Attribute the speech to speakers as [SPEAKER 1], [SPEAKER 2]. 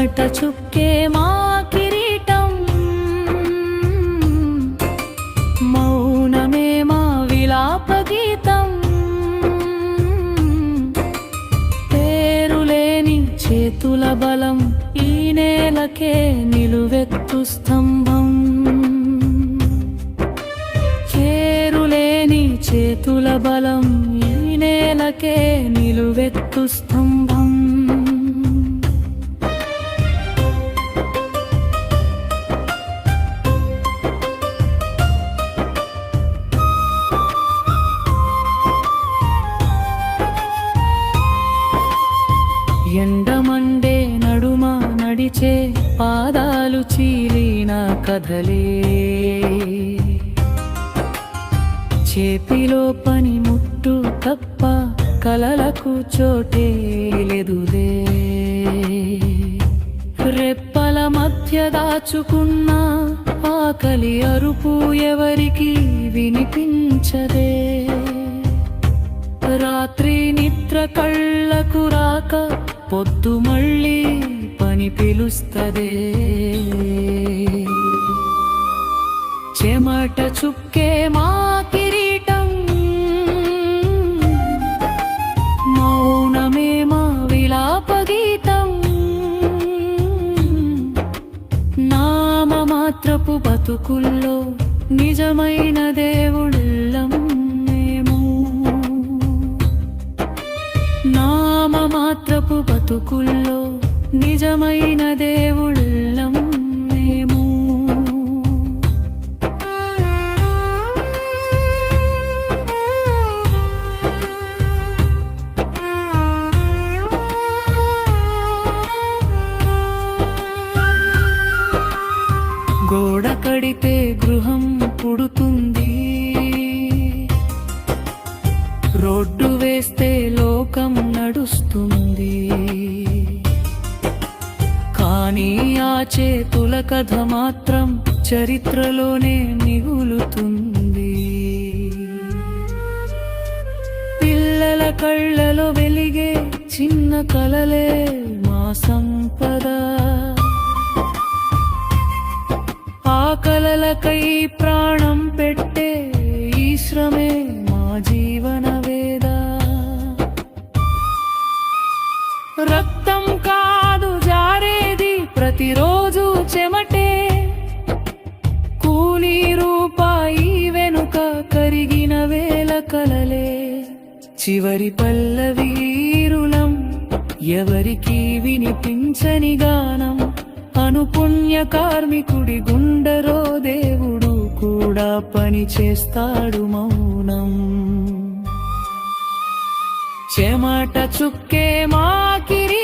[SPEAKER 1] చెమట చుక్కే మా కిరీటం, మౌనమే మా విలాప గీతం. పేరులేని చేతుల బలం ఈ నేలకే నిలువెత్తు స్తంభం. పేరులేని చేతుల బలం ఈ నేలకే నిలువెత్తు స్తంభం. ఎండమండే నడుమ నడిచే పాదాలు చీలిన కథలే, చేపిలో పనిముట్టు తప్ప కలలకు చోటే లేదులే. రెప్పల మధ్య దాచుకున్న ఆకలి అరుపు ఎవరికి వినిపించదే. రాత్రి నిద్ర కళ్ళకు రాక పొద్దు మళ్ళీ పని పిలుస్తదే. చెమట చుక్కే మా కిరీటం, మౌనమే మా విలాప గీతం. నామమాత్రపు బతుకుల్లో నిజమైన దేవుళ్ళం మేము. నామమాత్రపు బతుకుల్లో నిజమైన దేవుళ్ళం మేము. గోడ కడితే గృహం పుడుతుంది, రోడ్డు వేస్తే లోకం నడుస్తుంది. కానీ ఆ చేతుల కథ మాత్రం చరిత్రలోనే మిగులుతుంది. పిల్లల కళ్ళలో వెలిగే చిన్న కలలే మా సంపద. ఆ కలలకై ప్రాణం పెట్టే ఈ శ్రమే మా జీవన వేద. రక్తం కాదు జారేది ప్రతిరోజు చెమటే, కూలీ రూపాయి వెనుక కరిగిన వేల కలలే. చివరి పల్లవీరులం ఎవరికి వినిపించని గానం, అనుపుణ్య కార్మికుడి గుండెలో దేవుడు కూడా పని చేస్తాడు మౌనం. చెమట చుక్కే మా కిరీటం,